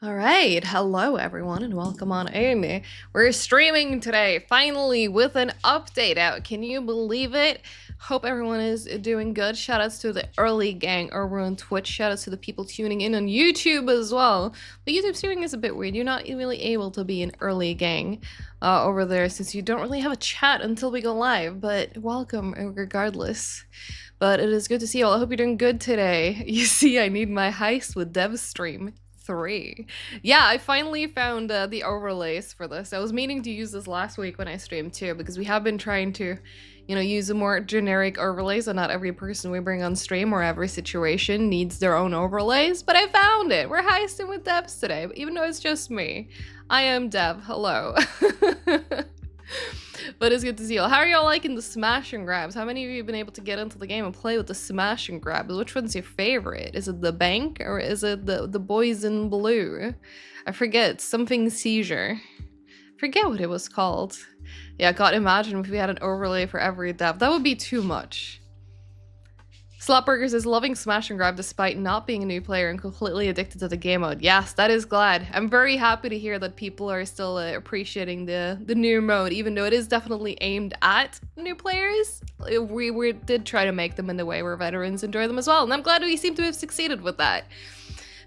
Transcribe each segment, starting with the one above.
Alright, hello everyone and welcome on in. We're streaming today, finally, with an update out. Can you believe it? Hope everyone is doing good. Shoutouts to the early gang over on Twitch. Shoutouts to the people tuning in on YouTube as well. But YouTube streaming is a bit weird. You're not really able to be an early gang over there since you don't really have a chat until we go live. But welcome regardless. But it is good to see you all. I hope you're doing good today. You see, I need my heist with dev stream 3. Yeah, I finally found the overlays for this. I was meaning to use this last week when I streamed too, because we have been trying to, use a more generic overlays, and not every person we bring on stream or every situation needs their own overlays, but I found it! We're heisting with devs today, even though it's just me. I am Dev, hello. But it's good to see you all. How are y'all liking the smash and grabs? How many of you have been able to get into the game and play with the smash and grabs? Which one's your favorite? Is it the bank or is it the boys in blue? I forget, something Seizure. Forget what it was called. Yeah, God, imagine if we had an overlay for every dev. That would be too much. Slopburgers is loving smash and grab despite not being a new player and completely addicted to the game mode. Yes, that is glad. I'm very happy to hear that people are still appreciating the new mode, even though it is definitely aimed at new players. We did try to make them in the way where veterans enjoy them as well, and I'm glad we seem to have succeeded with that.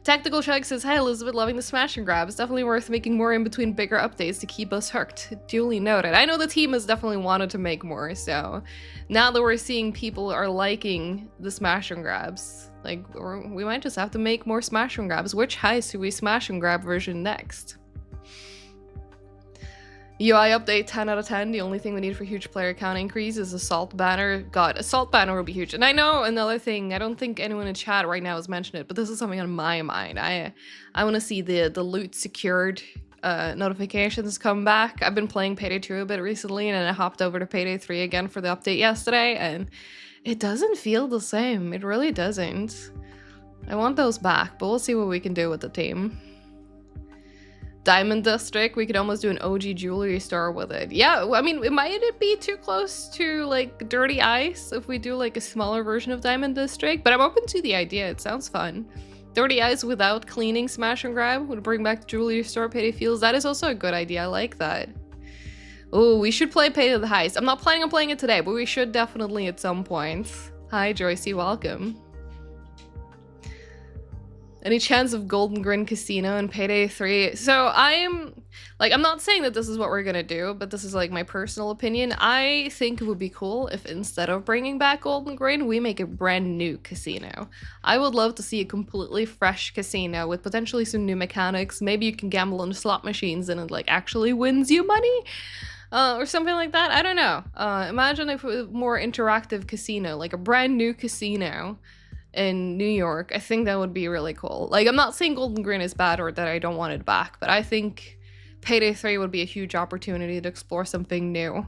Tactical Chug says, hi Elizabeth, loving the smash and grab. It's definitely worth making more in between bigger updates to keep us hooked. Duly noted. I know the team has definitely wanted to make more, so now that we're seeing people are liking the smash and grabs, like, we might just have to make more smash and grabs. Which heist do we smash and grab version next? UI update 10 out of 10. The only thing we need for huge player count increase is assault banner. God, assault banner will be huge. And I know another thing, I don't think anyone in chat right now has mentioned it, but this is something on my mind. I want to see the loot secured notifications come back. I've been playing Payday 2 a bit recently, and then I hopped over to Payday 3 again for the update yesterday, and it doesn't feel the same. It really doesn't. I want those back, but we'll see what we can do with the team. Diamond District, we could almost do an OG jewelry store with it. Yeah, I mean, might it be too close to like Dirty Ice if we do like a smaller version of Diamond District? But I'm open to the idea, it sounds fun. Dirty Ice without cleaning smash and grab would bring back jewelry store Payday feels. That is also a good idea, I like that. Oh, we should play Payday the Heist. I'm not planning on playing it today, but we should definitely at some point. Hi Joycey, welcome. Any chance of Golden Grin Casino and Payday 3? So I'm not saying that this is what we're gonna do, but this is like my personal opinion. I think it would be cool if instead of bringing back Golden Grin, we make a brand new casino. I would love to see a completely fresh casino with potentially some new mechanics. Maybe you can gamble on slot machines and it like actually wins you money. Or something like that. I don't know. Imagine if it was a more interactive casino, like a brand new casino in New York. I think that would be really cool. Like, I'm not saying Golden Grin is bad or that I don't want it back, but I think Payday 3 would be a huge opportunity to explore something new.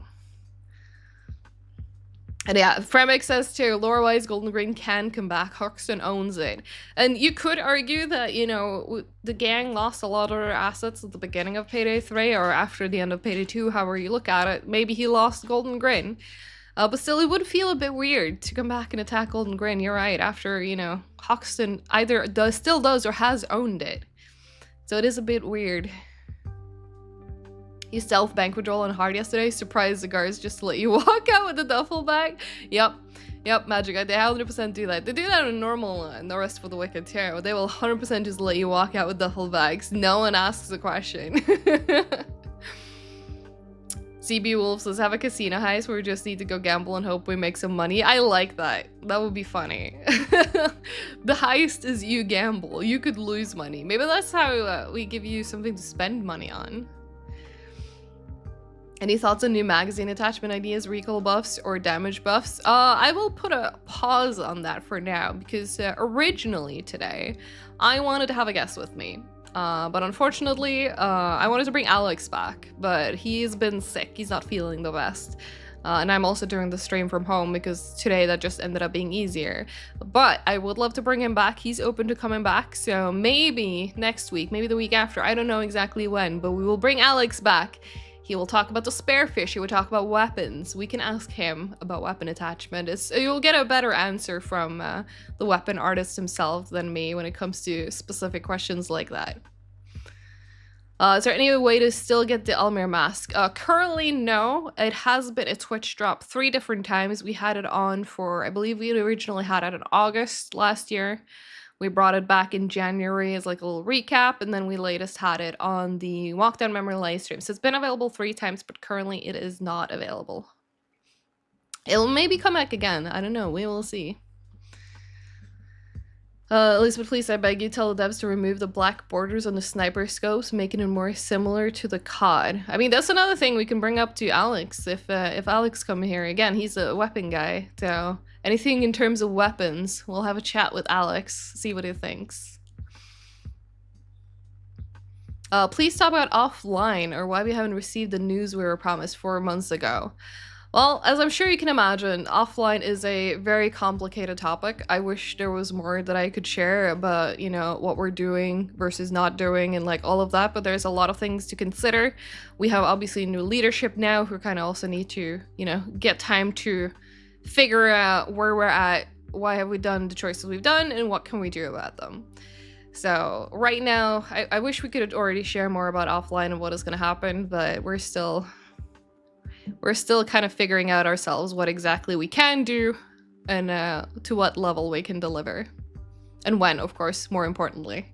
And yeah, Fremic says too, lore-wise, Golden Grin can come back. Hoxton owns it. And you could argue that, you know, the gang lost a lot of their assets at the beginning of Payday 3 or after the end of Payday 2, however you look at it. Maybe he lost Golden Grin. But still, it would feel a bit weird to come back and attack Golden Grin. You're right, after, you know, Hoxton either still does or has owned it. So it is a bit weird. You self-bank withdrawal on hard yesterday, surprised the guards just to let you walk out with the duffel bag. Yep, Magic, they 100% do that. They do that in normal in the rest for the Wicked too. They will 100% just let you walk out with duffel bags. No one asks a question. CB Wolf says, have a casino heist where we just need to go gamble and hope we make some money. I like that. That would be funny. The heist is you gamble. You could lose money. Maybe that's how we give you something to spend money on. Any thoughts on new magazine attachment ideas, recall buffs, or damage buffs? I will put a pause on that for now because originally today, I wanted to have a guest with me. But unfortunately, I wanted to bring Alex back, but he's been sick. He's not feeling the best. And I'm also doing the stream from home because today that just ended up being easier. But I would love to bring him back. He's open to coming back. So maybe next week, maybe the week after. I don't know exactly when, but we will bring Alex back. He will talk about the Sparefish. He will talk about weapons. We can ask him about weapon attachment. You'll get a better answer from the weapon artist himself than me when it comes to specific questions like that. Is there any way to still get the Elmer mask? Currently, no. It has been a Twitch drop 3 different times. We had it on for, I believe we originally had it in August last year. We brought it back in January as like a little recap, and then we latest had it on the Walkdown Memory live stream. So it's been available 3 times, but currently it is not available. It'll maybe come back again. I don't know. We will see. Elisabeth, please, I beg you, tell the devs to remove the black borders on the sniper scopes, making it more similar to the COD. I mean, that's another thing we can bring up to Alex if Alex come here. Again, he's a weapon guy, so anything in terms of weapons, we'll have a chat with Alex, see what he thinks. Please talk about offline, or why we haven't received the news we were promised 4 months ago. Well, as I'm sure you can imagine, offline is a very complicated topic. I wish there was more that I could share about, you know, what we're doing versus not doing and like all of that, but there's a lot of things to consider. We have obviously new leadership now who kind of also need to, you know, get time to figure out where we're at, why have we done the choices we've done, and what can we do about them. So right now, I wish we could already share more about offline and what is going to happen, but we're still kind of figuring out ourselves what exactly we can do and to what level we can deliver. And when, of course, more importantly.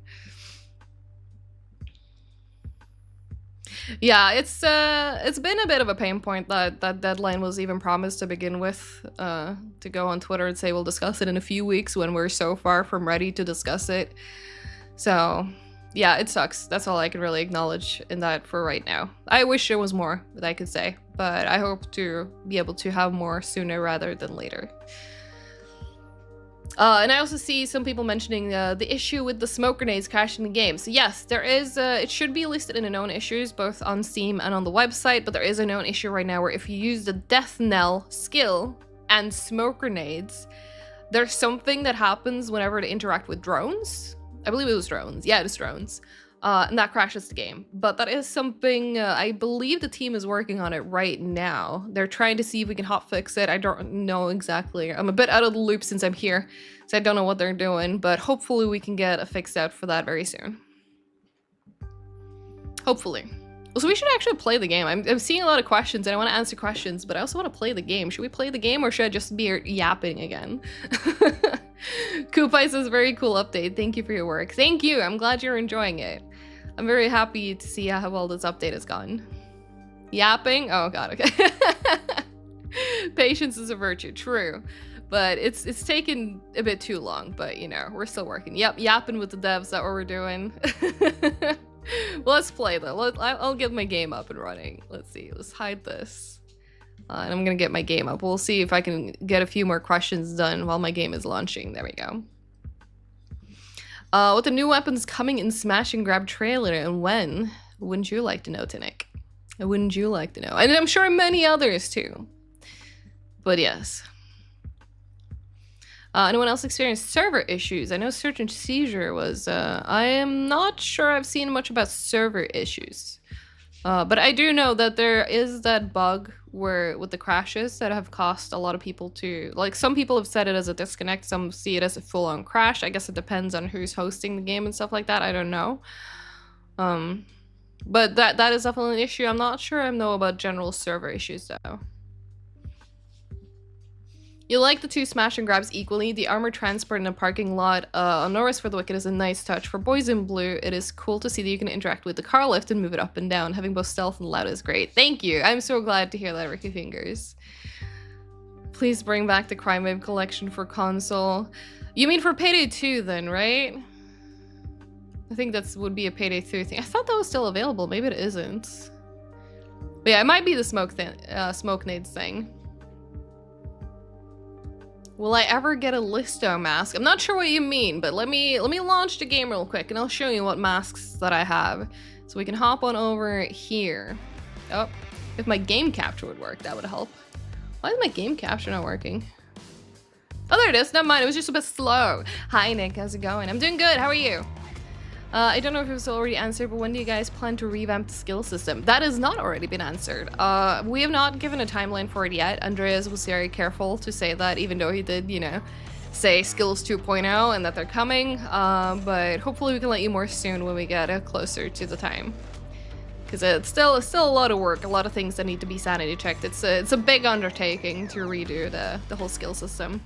Yeah, it's been a bit of a pain point that that deadline was even promised to begin with, to go on Twitter and say we'll discuss it in a few weeks when we're so far from ready to discuss it. So yeah, it sucks. That's all I can really acknowledge in that for right now. I wish there was more that I could say, but I hope to be able to have more sooner rather than later. And I also see some people mentioning the issue with the smoke grenades crashing the game. So yes, there is, it should be listed in the known issues, both on Steam and on the website, but there is a known issue right now where if you use the death knell skill and smoke grenades, there's something that happens whenever they interact with drones. I believe it was drones. Yeah, it was drones. And that crashes the game. But that is something I believe the team is working on it right now. They're trying to see if we can hotfix it. I don't know exactly. I'm a bit out of the loop since I'm here, so I don't know what they're doing, but hopefully we can get a fix out for that very soon. Hopefully. So we should actually play the game. I'm seeing a lot of questions and I want to answer questions, but I also want to play the game. Should we play the game or should I just be yapping again? Koopai says, very cool update. Thank you for your work. Thank you. I'm glad you're enjoying it. I'm very happy to see how well this update has gone. Yapping? Oh god, okay. Patience is a virtue, true. But it's taken a bit too long, but you know, we're still working. Yep, yapping with the devs, that what we're doing. Well, let's play though. I'll get my game up and running. Let's see, let's hide this. And I'm gonna get my game up. We'll see if I can get a few more questions done while my game is launching. There we go. What the new weapons coming in Smash and Grab trailer and when? Wouldn't you like to know, Tinnick? Wouldn't you like to know? And I'm sure many others too. But yes. Anyone else experienced server issues? I know Search and Seizure was, I am not sure I've seen much about server issues. But I do know that there is that bug where with the crashes that have cost a lot of people to, like, some people have said it as a disconnect, some see it as a full-on crash. I guess it depends on who's hosting the game and stuff like that. I don't know. But that is definitely an issue. I'm not sure I know about general server issues though. You like the 2 smash and grabs equally. The armor transport in a parking lot on Norris for the Wicked is a nice touch. For Boys in Blue, it is cool to see that you can interact with the car lift and move it up and down. Having both stealth and loud is great. Thank you. I'm so glad to hear that, Ricky Fingers. Please bring back the Crime Wave collection for console. You mean for Payday 2 then, right? I think that would be a Payday 3 thing. I thought that was still available. Maybe it isn't. But yeah, it might be the smoke nades thing. Will I ever get a Listo mask? I'm not sure what you mean, but let me launch the game real quick and I'll show you what masks that I have. So we can hop on over here. Oh, if my game capture would work, that would help. Why is my game capture not working? Oh, there it is. Never mind. It was just a bit slow. Hi, Nick. How's it going? I'm doing good. How are you? I don't know if it was already answered, but when do you guys plan to revamp the skill system? That has not already been answered. We have not given a timeline for it yet. Andreas was very careful to say that, even though he did, you know, say skills 2.0 and that they're coming. But hopefully we can let you more soon when we get closer to the time. because it's still a lot of work, a lot of things that need to be sanity checked. It's a big undertaking to redo the whole skill system.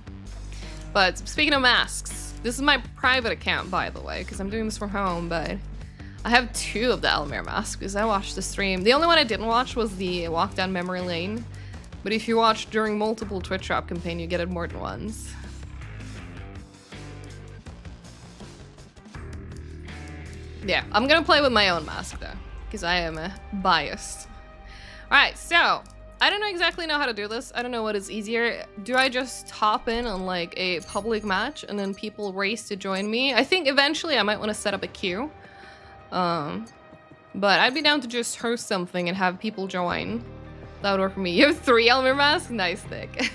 But speaking of masks, this is my private account, by the way, because I'm doing this from home, but I have 2 of the Elmer masks because I watched the stream. The only one I didn't watch was the walk down memory lane, but if you watch during multiple Twitch shop campaign, you get it more than once. Yeah, I'm gonna play with my own mask though, because I am biased. Alright, so I don't exactly know how to do this. I don't know what is easier. Do I just hop in on like a public match and then people race to join me? I think eventually I might want to set up a queue. But I'd be down to just host something and have people join. That would work for me. You have 3 Elmer masks? Nice, Thick.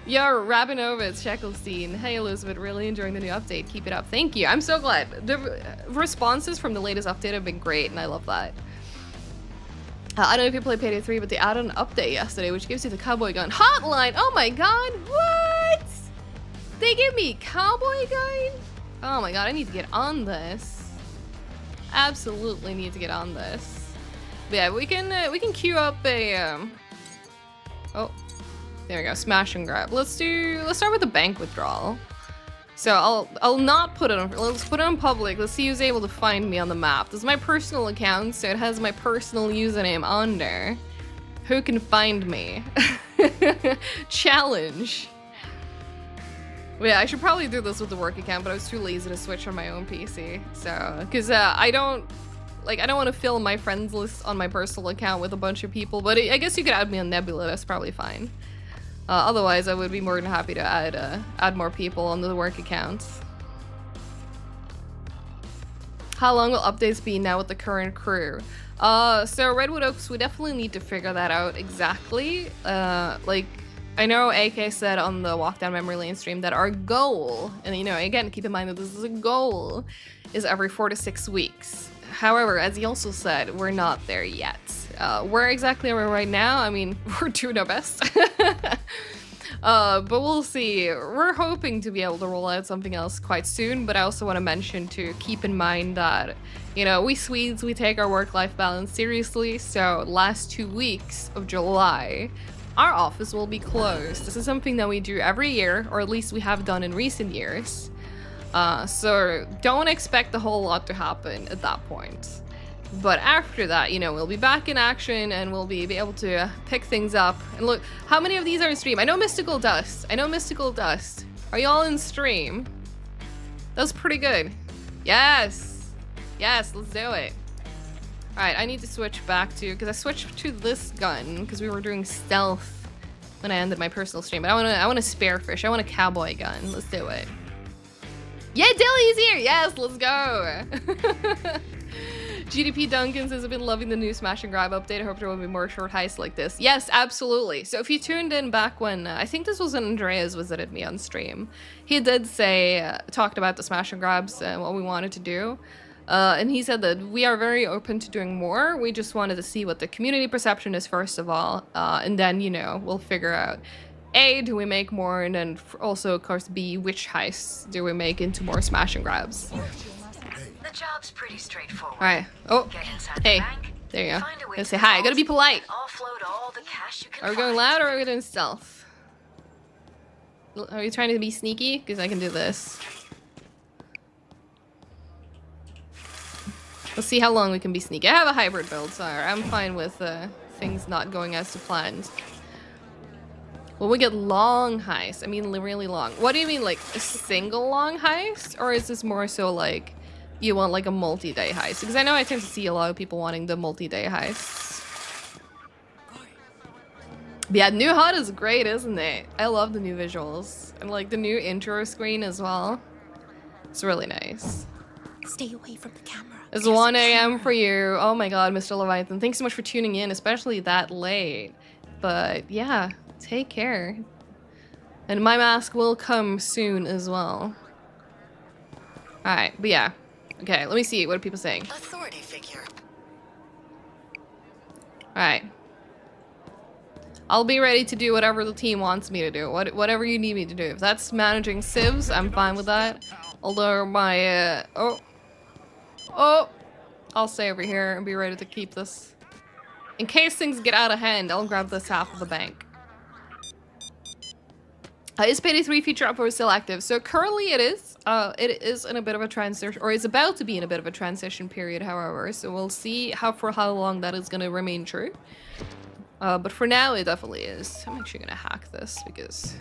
Yo, Rabinovitz, Sheckelstein. Hey, Elisabeth, really enjoying the new update. Keep it up. Thank you. I'm so glad. The responses from the latest update have been great, and I love that. I don't know if you played Payday 3, but they added an update yesterday, which gives you the cowboy gun hotline. Oh my god, what? They give me cowboy gun? Oh my god, I need to get on this. Absolutely need to get on this. But yeah, we can queue up a oh. There we go, smash and grab. Let's start with the bank withdrawal. So I'll not put it on, let's put it on public. Let's see who's able to find me on the map. This is my personal account, so it has my personal username on there. Who can find me? Challenge. Well, yeah, I should probably do this with the work account, but I was too lazy to switch on my own PC. So, cause I don't want to fill my friends list on my personal account with a bunch of people, but I guess you could add me on Nebula, that's probably fine. Otherwise, I would be more than happy to add more people on the work account. How long will updates be now with the current crew? So Redwood Oaks, we definitely need to figure that out exactly. Like, I know AK said on the Walk Down Memory Lane stream that our goal, and you know, again, keep in mind that this is a goal, is every 4 to 6 weeks. However, as he also said, we're not there yet. Where exactly are we right now? I mean, we're doing our best. But we'll see. We're hoping to be able to roll out something else quite soon, but I also want to mention to keep in mind that, you know, we Swedes, we take our work-life balance seriously, so last 2 weeks of July, our office will be closed. This is something that we do every year, or at least we have done in recent years. So don't expect a whole lot to happen at that point. But after that, you know, we'll be back in action and we'll be able to pick things up. And look, how many of these are in stream? I know Mystical Dust. Are y'all in stream? That's pretty good. Yes. Yes, let's do it. Alright, I need to switch back to, because I switched to this gun because we were doing stealth when I ended my personal stream. But I want a spearfish. I want a cowboy gun. Let's do it. Yeah, Dilly's here! Yes, let's go! GDP Duncan says, I've been loving the new Smash and Grab update. I hope there will be more short heists like this. Yes, absolutely. So if you tuned in back when, I think this was when Andreas visited me on stream, he did say, talked about the Smash and Grabs and what we wanted to do. And he said that we are very open to doing more. We just wanted to see what the community perception is first of all. And then, you know, we'll figure out, A, do we make more? And then also, of course, B, which heists do we make into more Smash and Grabs? The job's pretty straightforward. Alright. Oh, hey. There you go. Gotta say hi. Gotta be polite. Offload all the cash you can Are we going loud or are we doing stealth? Are you trying to be sneaky? Because I can do this. Let's see how long we can be sneaky. I have a hybrid build, so I'm fine with things not going as planned. Will we get long heists? I mean, really long. What do you mean, like a single long heist? Or is this more so like you want like a multi-day heist? Because I know I tend to see a lot of people wanting the multi-day heists. But yeah, new HUD is great, isn't it? I love the new visuals. And like the new intro screen as well. It's really nice. Stay away from the camera. It's 1 a.m. for you. Oh my god, Mr. Leviathan. Thanks so much for tuning in, especially that late. But yeah, take care. And my mask will come soon as well. Alright, but yeah. Okay, let me see. What are people saying? Authority figure. Alright. I'll be ready to do whatever the team wants me to do. Whatever you need me to do. If that's managing civs, I'm fine with that. Although my, Oh, I'll stay over here and be ready to keep this. In case things get out of hand, I'll grab this half of the bank. Is Payday 3 feature upvote still active? So currently it is. It is in a bit of a transition, or is about to be in a bit of a transition period, however. So we'll see for how long that is going to remain true. But for now, it definitely is. I'm actually going to hack this because...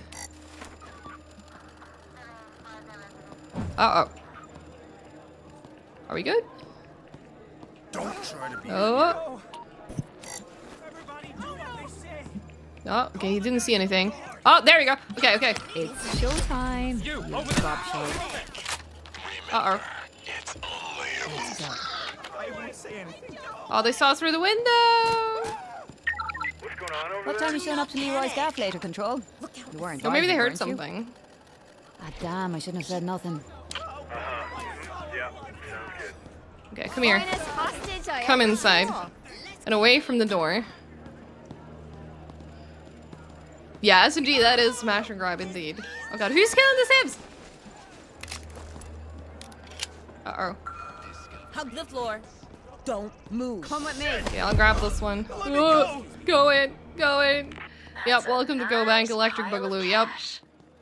Uh-oh. Are we good? Don't try to be. Oh. Oh, okay, he didn't see anything. Oh, there we go. Okay, okay. It's showtime. You drop show. Uh-oh. It's only Let's go. I won't say anything. Oh, they saw through the window. What's going on over What time are you showing up to Leroy's gaff later, Control? You weren't. Or maybe they driving, heard weren't you? something. Ah, damn, I shouldn't have said nothing. Yeah, sounds good. Okay, come here. Come inside. And away from the door. Yeah, SMG, that is smash and grab indeed. Oh god, who's killing the Sims? Uh-oh. Hug the floor. Don't move. Come with me. Okay, I'll grab this one. Whoa, go in, go in. Yep, welcome to Go Bank Electric Boogaloo, yep.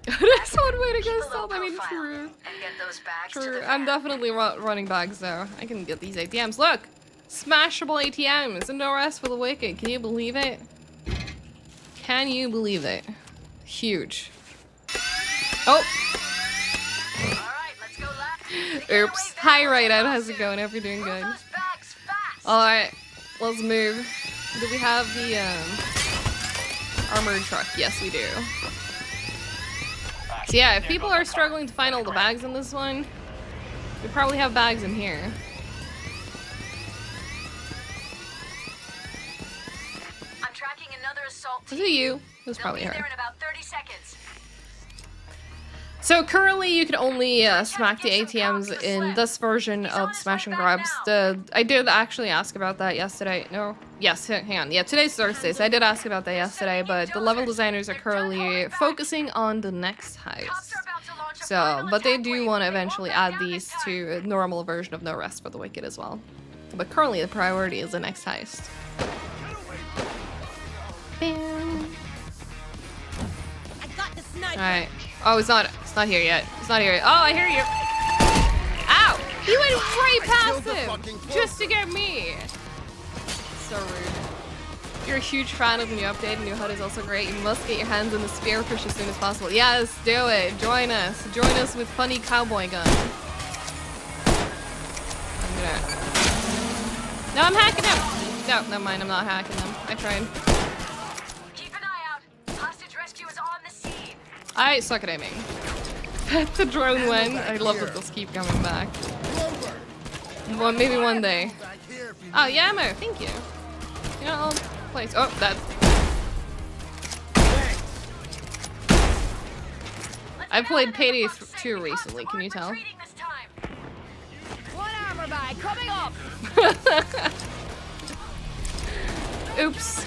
That's one way to go stealth, I mean, true. And get those bags to True, the I'm van. definitely running bags though. I can get these ATMs. Look! Smashable ATMs and no rest for the wicked. Can you believe it? Can you believe it? Huge. Oh! Alright, let's go left. Oops. Hi, Rideout. How's it going? Hope you're doing good. Those bags fast. Alright, let's move. Do we have the armored truck? Yes, we do. So yeah, if people are struggling to find all the bags in this one, we probably have bags in here. I'm tracking another assault Is team. it you? It was They'll probably be her. there in about 30 seconds. So currently, you can only smack the ATMs in this version of Smash and Grabs. I did actually ask about that yesterday. No, yes, hang on. Yeah, today's Thursday, so I did ask about that yesterday. But the level designers are currently focusing on the next heist. So, but they do want to eventually add these to a normal version of No Rest for the Wicked as well. But currently, the priority is the next heist. Bam. I got the sniper. All right. Oh, it's not here yet. It's not here yet. Oh, I hear you. Ow! He went right past him just to get me. So rude. If you're a huge fan of the new update, the new HUD is also great. You must get your hands on the spearfish as soon as possible. Yes, do it. Join us. Join us with funny cowboy gun. I'm gonna... No, I'm hacking him. No, never mind. I'm not hacking them. I tried. Keep an eye out. Hostage rescue is on the scene. I suck at aiming. The drone went. I love that this keep coming back. Well, maybe one day. Oh, yeah, ammo. Thank you. You know, I'll place. Oh, that's. I've played Payday 2 recently. Can you tell? One armor bag coming up. Oops.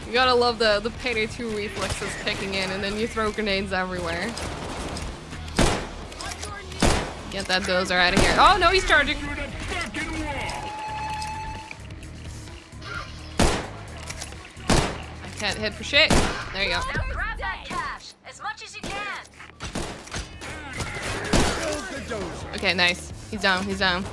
You gotta love the Payday 2 reflexes kicking in, and then you throw grenades everywhere. Get that dozer out of here. Oh no, he's charging. I can't hit for shit. There you go. Now grab that cash as much as you can. Okay, nice. He's down. He's down.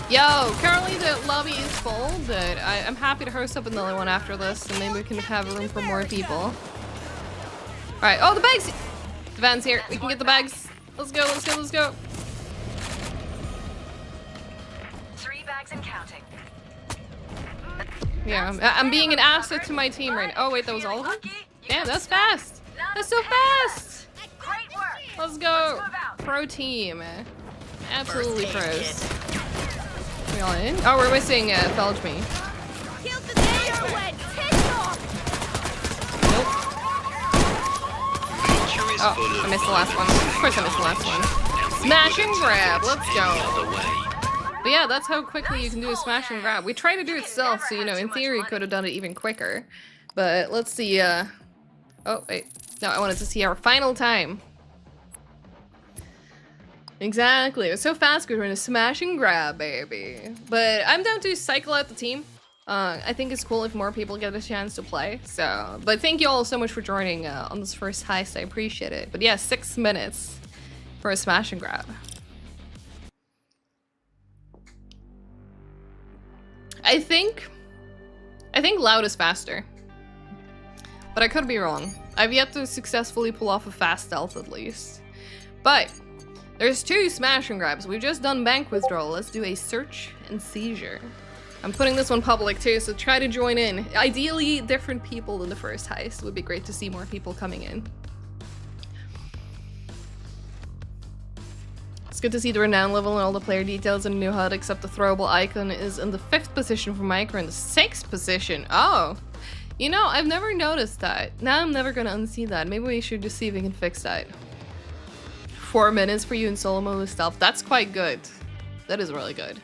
Yo, currently the lobby is full, but I'm happy to host up another one after this, and maybe we can have room for more people. Alright, oh, the bags! The van's here. We can get the bags. Let's go, let's go, let's go. 3 bags and counting. Yeah, I'm being an asset to my team right now. Oh, wait, that was all of them? Damn, that's fast! That's so fast! Great work. Let's go! Pro team. Absolutely pros. We all in? Oh, we're missing Felge me. Kill the danger went. Piss off. Nope. Oh, I missed the last one. Of course I missed the last one. Smash and grab. Let's go. But yeah, that's how quickly you can do a smash and grab. We tried to do it stealth, so, you know, in theory, could have done it even quicker. But let's see, oh, wait. No, I wanted to see our final time. Exactly. It was so fast because we're in a smash and grab, baby. But I'm down to cycle out the team. I think it's cool if more people get a chance to play. So, but thank you all so much for joining on this first heist. I appreciate it. But yeah, 6 minutes for a smash and grab. I think loud is faster. But I could be wrong. I've yet to successfully pull off a fast stealth at least. But there's 2 smash and grabs. We've just done bank withdrawal. Let's do a search and seizure. I'm putting this one public too, so try to join in. Ideally, different people than the first heist. It would be great to see more people coming in. It's good to see the renown level and all the player details and new HUD, except the throwable icon is in the 5th position for micro and the 6th position. Oh, you know, I've never noticed that. Now I'm never gonna unsee that. Maybe we should just see if we can fix that. 4 minutes for you in solo mode with stealth. That's quite good. That is really good.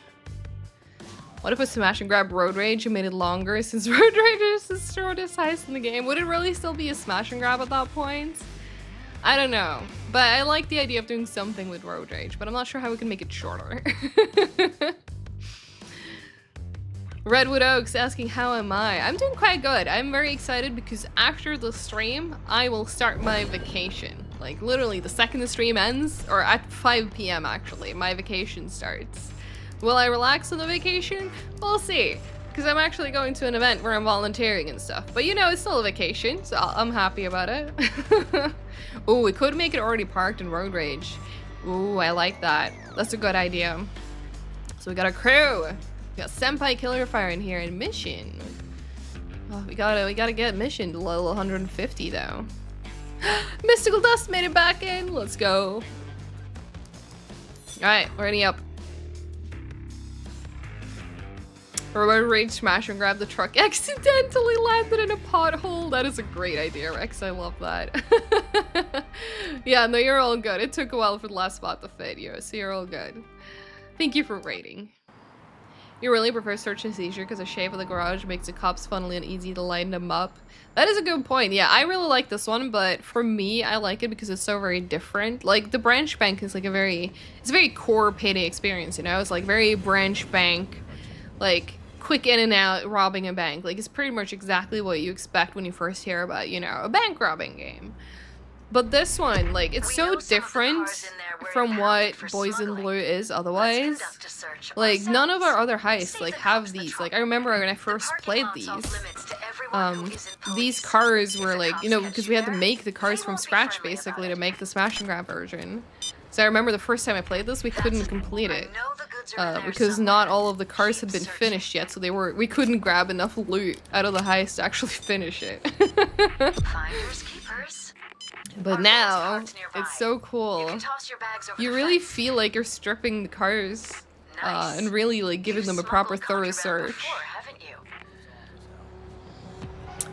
What if a smash and grab road rage and made it longer since road rage is the shortest heist in the game? Would it really still be a smash and grab at that point? I don't know. But I like the idea of doing something with road rage, but I'm not sure how we can make it shorter. Redwood Oaks asking, how am I? I'm doing quite good. I'm very excited because after the stream, I will start my vacation. Like literally the second the stream ends, or at 5 p.m. actually, my vacation starts. Will I relax on the vacation? We'll see. Because I'm actually going to an event where I'm volunteering and stuff. But you know, it's still a vacation, so I'm happy about it. Oh, we could make it already parked in road rage. Ooh, I like that. That's a good idea. So we got a crew. We got Senpai Killer Fire in here and mission. Oh, we gotta get mission to level 150 though. Mystical Dust made it back in. Let's go. Alright, ready up. Road rage smash and grab the truck. Accidentally landed in a pothole. That is a great idea, Rex. I love that. Yeah, no, you're all good. It took a while for the last spot to fit you, so you're all good. Thank you for rating. You really prefer search and seizure because the shape of the garage makes the cops funnily and easy to line them up. That is a good point. Yeah, I really like this one, but for me, I like it because it's so very different. Like the branch bank is like it's a very core payday experience, you know? It's like very branch bank, like quick in and out robbing a bank. Like it's pretty much exactly what you expect when you first hear about, you know, a bank robbing game. But this one, like, it's so different from what Boys in Blue is otherwise. Like, none of our other heists, like, have these. Like, I remember when I first played these cars were, like, you know, because we had to make the cars from scratch, basically, to make the smash and grab version. So I remember the first time I played this, we couldn't complete it. Because not all of the cars had been finished yet, so we couldn't grab enough loot out of the heist to actually finish it. But now, it's so cool. You really feel like you're stripping the cars and really like giving them a proper thorough search.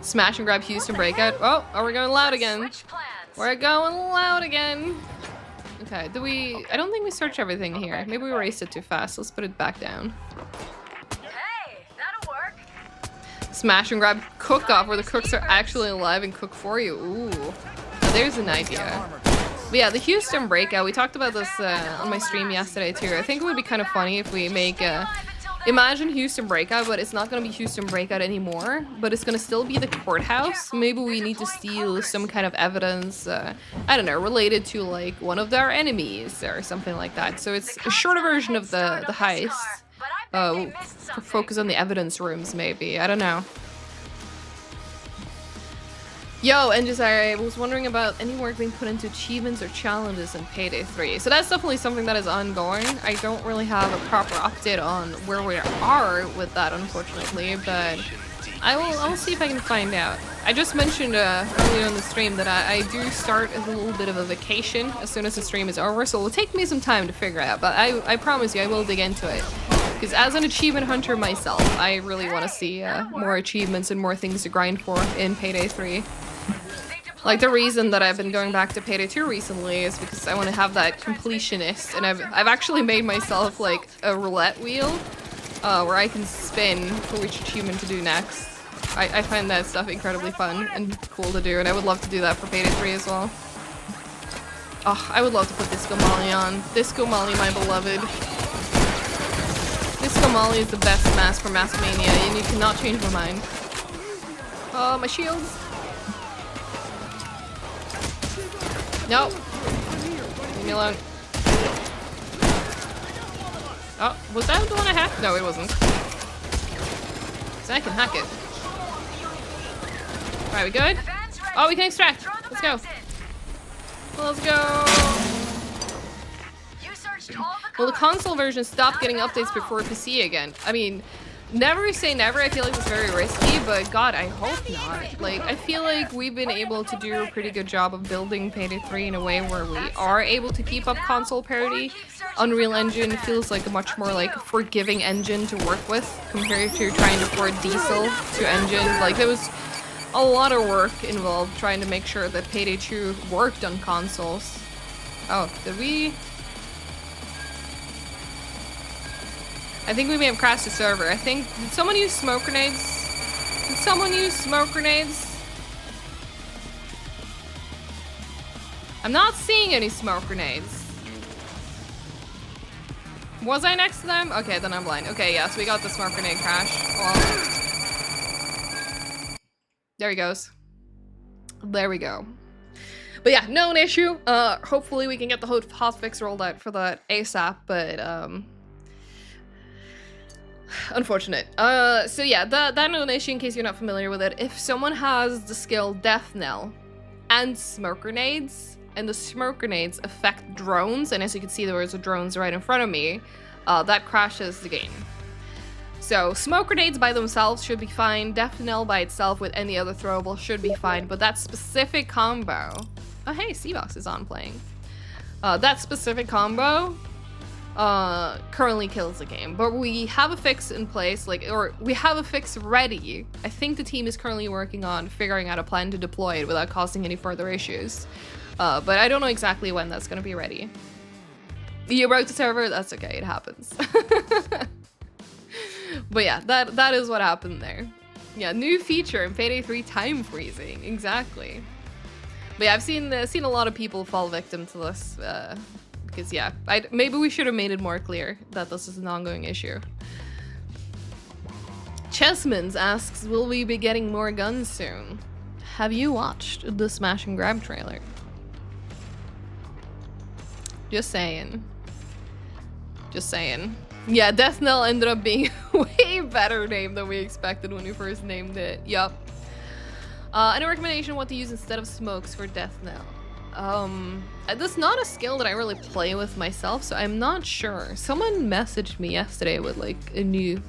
Smash and grab Houston breakout. Oh, we're going loud again. We're going loud again. Okay, I don't think we searched everything here. Maybe we erased it too fast. Let's put it back down. Hey, that'll work. Smash and grab cook off where the cooks are actually alive and cook for you. Ooh. There's an idea. But yeah, the Houston breakout, we talked about this on my stream yesterday too. I think it would be kind of funny if we make imagine Houston breakout, but it's not going to be Houston breakout anymore, but it's going to still be the courthouse. Maybe we need to steal some kind of evidence, I don't know, related to like one of their enemies or something like that. So it's a shorter version of the heist. Focus on the evidence rooms maybe, I don't know. Yo, and I was wondering about any work being put into achievements or challenges in Payday 3. So that's definitely something that is ongoing. I don't really have a proper update on where we are with that, unfortunately, but I'll see if I can find out. I just mentioned earlier in the stream that I do start a little bit of a vacation as soon as the stream is over, so it'll take me some time to figure out, but I promise you I will dig into it. Because as an achievement hunter myself, I really want to see more achievements and more things to grind for in Payday 3. Like the reason that I've been going back to Payday 2 recently is because I want to have that completionist, and I've actually made myself like a roulette wheel where I can spin for which achievement to do next. I find that stuff incredibly fun and cool to do, and I would love to do that for Payday 3 as well. Oh, I would love to put Disco Molly on. Disco Molly, my beloved. Disco Molly is the best mask for Maskmania, and you cannot change my mind. Oh, my shields. No. Leave me alone. Oh, was that the one I hacked? No, it wasn't. So I can hack it. Alright, we good? Oh, we can extract. Let's go. Let's go. Well, the console version stopped getting updates before PC again. I mean, never say never. I feel like it's very risky, but God, I hope not. Like, I feel like we've been able to do a pretty good job of building Payday 3 in a way where we are able to keep up console parity. Unreal Engine feels like a much more like forgiving engine to work with compared to trying to port Diesel to Engine. Like, there was a lot of work involved trying to make sure that Payday 2 worked on consoles. Oh, did we? I think we may have crashed the server. I think, did someone use smoke grenades? Did someone use smoke grenades? I'm not seeing any smoke grenades. Was I next to them? Okay, then I'm blind. Okay, yeah, so we got the smoke grenade crash. Well, there he goes. There we go. But yeah, known issue. Hopefully we can get the hotfix rolled out for that ASAP, but unfortunate. So yeah, that known issue, in case you're not familiar with it, if someone has the skill Death Knell and smoke grenades, and the smoke grenades affect drones, and as you can see there was a drones right in front of me, that crashes the game. So smoke grenades by themselves should be fine, Death Knell by itself with any other throwable should be fine, but that specific combo... Oh hey, Seabox is on playing. That specific combo currently kills the game, but we have a fix in place, or we have a fix ready. I think the team is currently working on figuring out a plan to deploy it without causing any further issues. But I don't know exactly when that's gonna be ready. You broke the server, that's okay, it happens. But yeah, that is what happened there. Yeah, new feature in Payday 3, time freezing, exactly. But yeah, I've seen a lot of people fall victim to this, because yeah, maybe we should have made it more clear that this is an ongoing issue. Chessmans asks, will we be getting more guns soon? Have you watched the Smash and Grab trailer? Just saying. Just saying. Yeah, Death Knell ended up being a way better name than we expected when we first named it. Yup. Any recommendation what to use instead of smokes for Death Knell? That's not a skill that I really play with myself, so I'm not sure. Someone messaged me yesterday with like a new...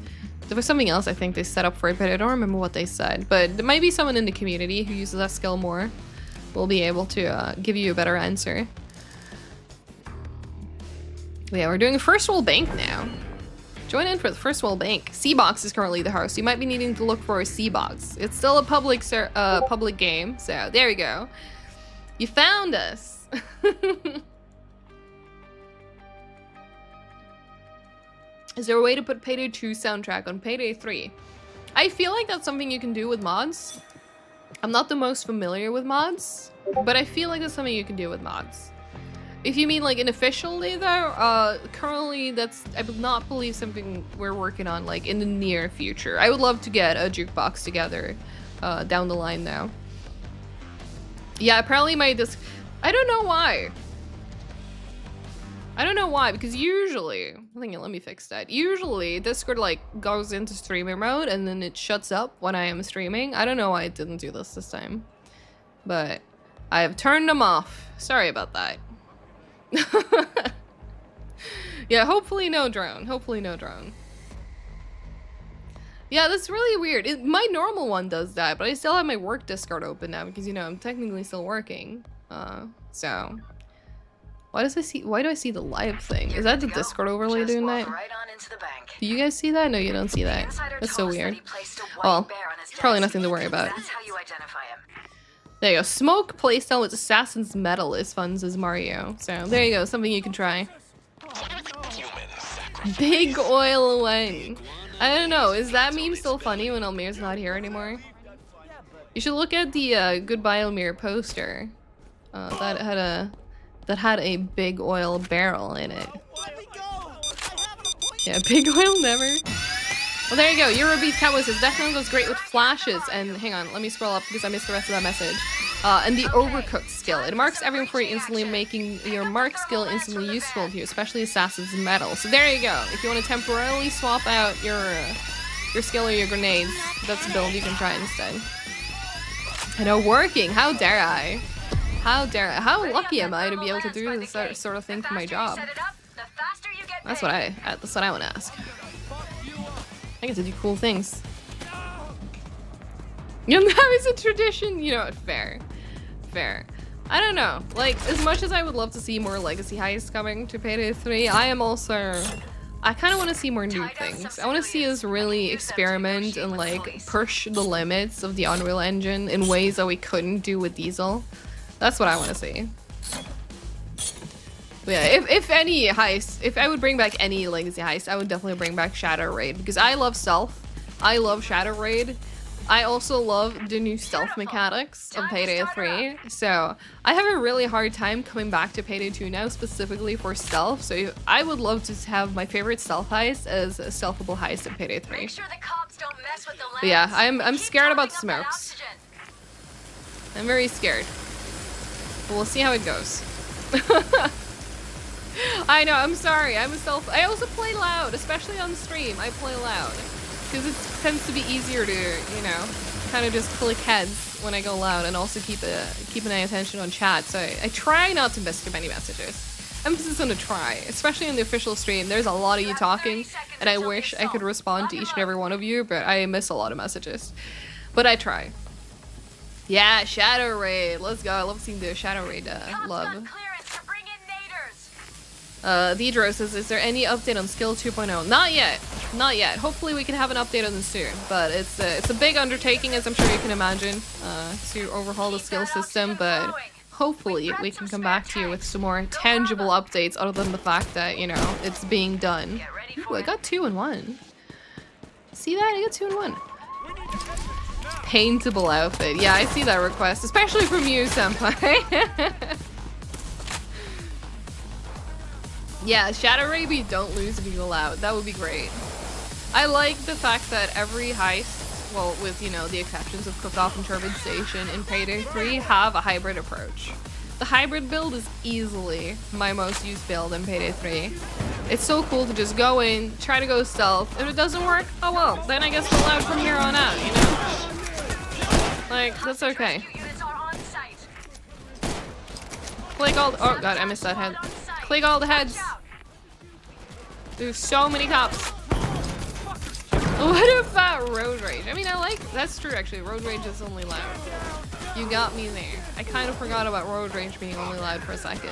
There was something else I think they set up for it, but I don't remember what they said. But there might be someone in the community who uses that skill more. We'll be able to give you a better answer. But yeah, we're doing a first world bank now. Join in for the first world bank. C-Box is currently the host. You might be needing to look for a C-Box. It's still a public game, so there we go. You found us. Is there a way to put Payday 2 soundtrack on Payday 3? I feel like that's something you can do with mods. I'm not the most familiar with mods, but I feel like that's something you can do with mods. If you mean like unofficially though, currently that's, I would not believe something we're working on like in the near future. I would love to get a jukebox together down the line though. Yeah, apparently my disc, I don't know why. I don't know why, because usually, I think, let me fix that. Usually Discord like goes into streamer mode and then it shuts up when I am streaming. I don't know why it didn't do this time, but I have turned them off. Sorry about that. Yeah, hopefully no drone. Hopefully no drone. Yeah, that's really weird. My normal one does that, but I still have my work Discord open now because, you know, I'm technically still working. So why do I see the live thing? Is that the Discord overlay doing that? Do you guys see that? No, you don't see that. That's so weird. Well, probably nothing to worry about. There you go. Smoke playstyle with Assassin's Metal is fun, says Mario. So there you go. Something you can try. Big oil away. I don't know. Is that meme still funny when Elmir's not here anymore? You should look at the Goodbye Elmir poster. That had a that had a big oil barrel in it. Yeah, big oil never. Well, there you go. Eurobeat Cowboys says definitely goes great with flashes. And hang on, let me scroll up because I missed the rest of that message. And the overcooked skill. It marks everyone for you instantly, making your mark skill instantly useful to you, especially assassins and metal. So there you go. If you want to temporarily swap out your skill or your grenades, that's a build you can try instead. I know, working. How dare I? How dare I? How lucky am I to be able to do this sort of thing for my job? That's what I want to ask. I get to do cool things. You know, that is a tradition. You know what? Fair. Fair. I don't know. Like, as much as I would love to see more legacy heists coming to Payday 3, I kind of want to see more new things. I want to see us really experiment and like push the limits of the Unreal Engine in ways that we couldn't do with Diesel. That's what I want to see. But yeah, if any heist, if I would bring back any legacy heist, I would definitely bring back Shadow Raid because I love stealth. I love Shadow Raid. I also love the new stealth mechanics of Payday 3, so I have a really hard time coming back to Payday 2 now, specifically for stealth, so I would love to have my favorite stealth heist as a stealthable heist in Payday 3. But yeah, I'm scared about smokes. I'm very scared. But we'll see how it goes. I know, I'm sorry, I also play loud, especially on stream, I play loud. Because it tends to be easier to, you know, kind of just click heads when I go loud and also keep an eye attention on chat. So I try not to miss too many messages. Emphasis on the try, especially in the official stream. There's a lot of you talking, and I wish I could respond to each and every one of you, but I miss a lot of messages. But I try. Yeah, Shadow Raid. Let's go. I love seeing the Shadow Raid love. Deidro says, is there any update on skill 2.0? Not yet. Not yet. Hopefully we can have an update on this soon. But it's a big undertaking, as I'm sure you can imagine, to overhaul the skill system. But hopefully we can come back to you with some more tangible updates other than the fact that, you know, it's being done. Ooh, I got 2 in 1. See that? I got 2 in 1. Paintable outfit. Yeah, I see that request. Especially from you, Senpai. Yeah, Shadow Raid, we don't lose if you go loud. That would be great. I like the fact that every heist, well, with, you know, the exceptions of Cooked-Off and Turbid Station in Payday 3, have a hybrid approach. The hybrid build is easily my most used build in Payday 3. It's so cool to just go in, try to go stealth. If it doesn't work, oh well, then I guess go loud from here on out, you know? Like, that's okay. Click all the- oh god, I missed that head. Click all the heads. There's so many cops. What about Road Rage? I mean, that's true actually. Road Rage is only loud. You got me there. I kind of forgot about Road Rage being only loud for a second.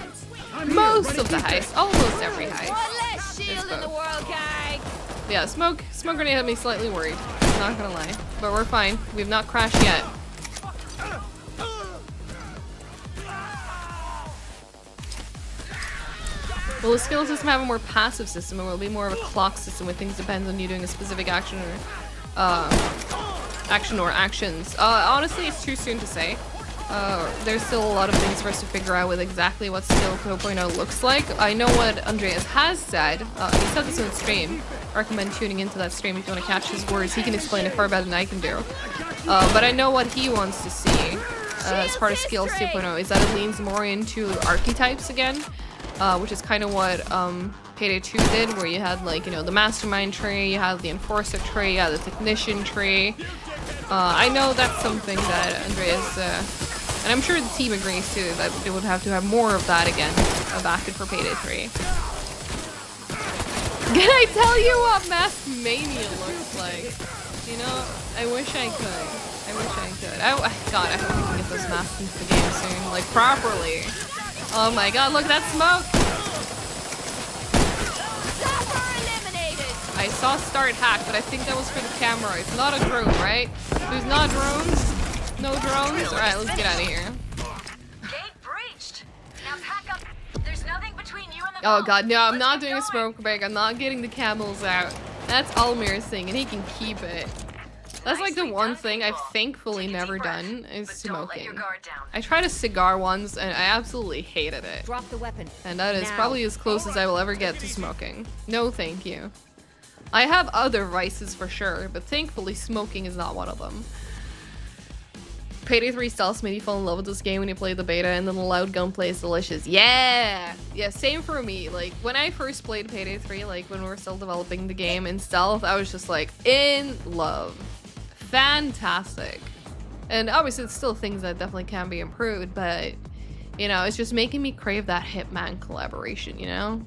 Most of the heists, almost every heist. One less shield in the world, gang. Yeah, smoke grenade had me slightly worried. Not gonna lie, but we're fine. We've not crashed yet. Will the skill system have a more passive system, or will it be more of a clock system where things depend on you doing a specific action or actions? Honestly, it's too soon to say. There's still a lot of things for us to figure out with exactly what skill 2.0 looks like. I know what Andreas has said. He said this on stream. I recommend tuning into that stream if you want to catch his words. He can explain it far better than I can do. But I know what he wants to see as part of skills 2.0 is that it leans more into archetypes again. Which is kind of what Payday 2 did, where you had, like, you know, the mastermind tree, you had the enforcer tree, you had the technician tree. I know that's something that Andreas, and I'm sure the team agrees too, that they would have to have more of that again, back in for Payday 3. Can I tell you what Mask Mania looks like? You know, I wish I could. I wish I could. God, I hope we can get those masks into the game soon, like, properly. Oh my god, look at that smoke! I saw start hack, but I think that was for the camera. It's not a drone, right? There's not drones? No drones? Alright, let's get out of here. Gate breached. Now pack up. There's nothing between you and the Oh god, no, I'm not doing a smoke break. I'm not getting the camels out. That's Almir's thing, and he can keep it. That's like the Nicely one done, thing I've people. thankfully Take a never deep breath, done is but don't let your smoking. guard down. I tried a cigar once and I absolutely hated it. Drop the weapon. And that is Now. probably as close as I will ever get to smoking. No thank you. I have other vices for sure, but thankfully smoking is not one of them. Payday 3 stealth made you fall in love with this game when you played the beta, and then the loud gunplay is delicious. Yeah! Yeah, same for me. Like, when I first played Payday 3, like, when we were still developing the game in stealth, I was just, like, in love. Fantastic. And obviously, it's still things that definitely can be improved, but, you know, it's just making me crave that Hitman collaboration, you know?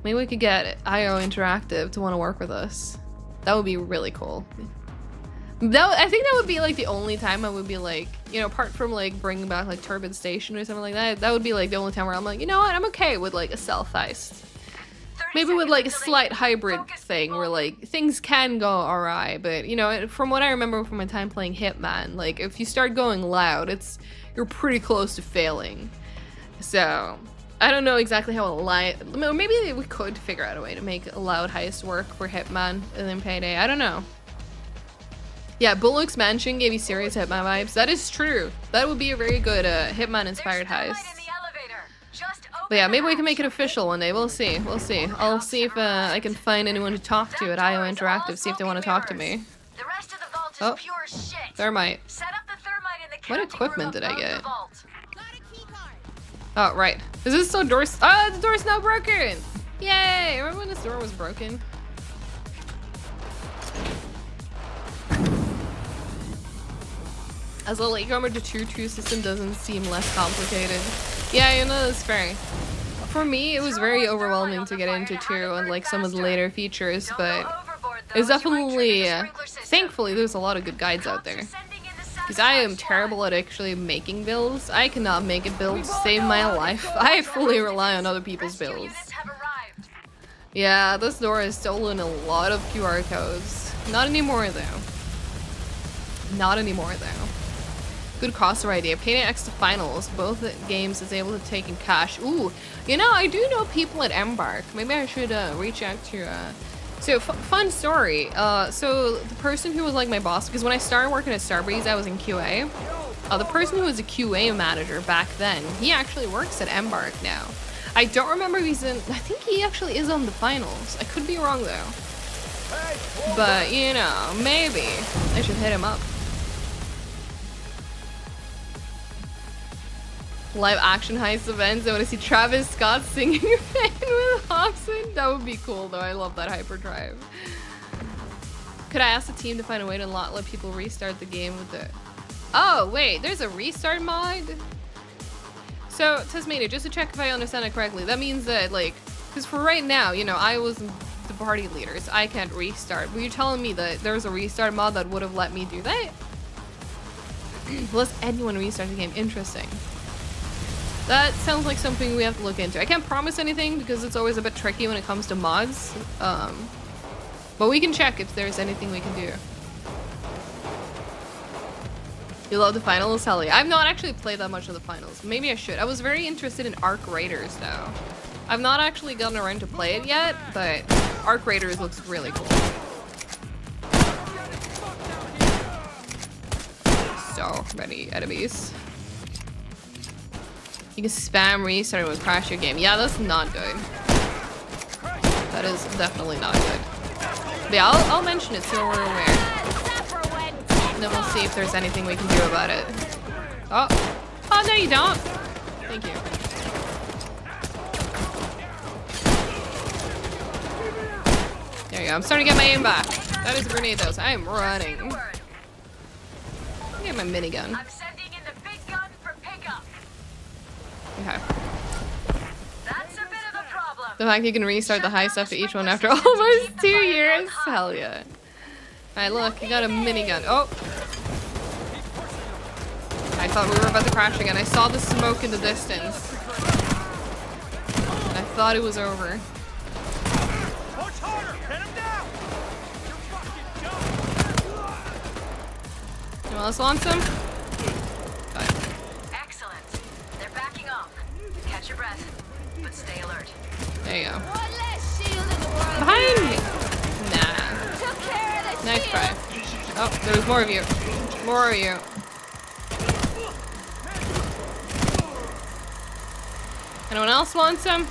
Maybe we could get IO Interactive to want to work with us. That would be really cool. I think that would be like the only time I would be like, you know, apart from like bringing back like Turbid Station or something like that, that would be like the only time where I'm like, you know what, I'm okay with like a stealth heist. Maybe with like a slight hybrid thing where like things can go awry, but you know, from what I remember from my time playing Hitman, like if you start going loud, you're pretty close to failing. So I don't know exactly how maybe we could figure out a way to make a loud heist work for Hitman and then Payday. I don't know. Yeah, Bullock's Mansion gave you serious Hitman vibes. That is true. That would be a very good Hitman-inspired heist. But yeah, maybe we can make it official one day. We'll see. We'll see. I'll see if I can find anyone to talk to at IO Interactive. See if they want to talk to me. The rest of the vault is Oh, pure shit. thermite. Set up the thermite in the What counting equipment room did I above get? the vault. Oh, right. Is this still doors? Ah, the door's now broken! Yay! Remember when this door was broken? As a latecomer, the 2-2 system doesn't seem less complicated. Yeah, you know, that's fair. For me, it was very overwhelming to get into 2 and like some of the later features, but it's definitely, thankfully, there's a lot of good guides out there. Because I am terrible at actually making builds. I cannot make a build to save my life. I fully rely on other people's builds. Yeah, this door has stolen a lot of QR codes. Not anymore, though. Not anymore, though. Good crossover idea. Payday X to finals. Both games is able to take in cash. Ooh, you know, I do know people at Embark. Maybe I should reach out to... So, fun story. So, the person who was like my boss, because when I started working at Starbreeze, I was in QA. The person who was a QA manager back then, he actually works at Embark now. I don't remember if he's in... I think he actually is on the finals. I could be wrong, though. But, you know, maybe I should hit him up. Live action heist events. I want to see Travis Scott singing Pain with Hobson. That would be cool, though. I love that hyperdrive. Could I ask the team to find a way to not let people restart the game with the... Oh, wait. There's a restart mod? So, Tasmania, just to check if I understand it correctly, that means that, like... Because for right now, you know, I was the party leader, so I can't restart. But you're telling me that there's a restart mod that would have let me do that? Lets anyone restart the game. Interesting. That sounds like something we have to look into. I can't promise anything because it's always a bit tricky when it comes to mods. But we can check if there's anything we can do. You love the finals? Hell yeah. I've not actually played that much of the finals. Maybe I should. I was very interested in Arc Raiders though. I've not actually gotten around to play it yet, but Arc Raiders looks really cool. So many enemies. You can spam restart and it will crash your game. Yeah, that's not good. That is definitely not good. But yeah, I'll mention it so we're aware. And then we'll see if there's anything we can do about it. Oh. Oh, no you don't. Thank you. There you go. I'm starting to get my aim back. That is a grenade though, so I am running. Let me get my minigun. Okay. That's a bit of a problem. The fact you can restart the heist after each one after almost 2 years? Hell yeah. Alright, look, you got a minigun. Oh! I thought we were about to crash again. I saw the smoke in the distance. And I thought it was over. Anyone else want some? Catch your breath, but stay alert. There you go. Behind me! Nah. Nice try. Oh, there's more of you. More of you. Anyone else want some?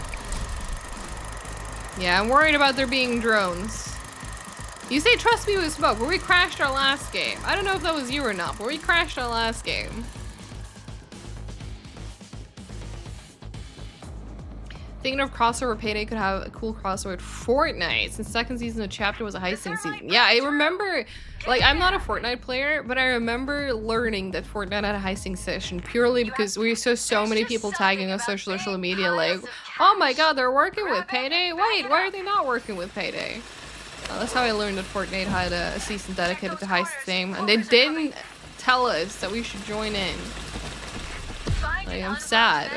Yeah, I'm worried about there being drones. You say trust me with smoke, where we crashed our last game. I don't know if that was you or not, but we crashed our last game. Thinking of crossover, Payday could have a cool crossover with Fortnite, since second season of Chapter was a heisting season. Yeah, I remember, like, I'm not a Fortnite player, but I remember learning that Fortnite had a heisting session purely because we saw so many people tagging us on social media like, oh my god, they're working with Payday? Wait, why are they not working with Payday? That's how I learned that Fortnite had a season dedicated to heisting, and they didn't tell us that we should join in. Like, I'm sad.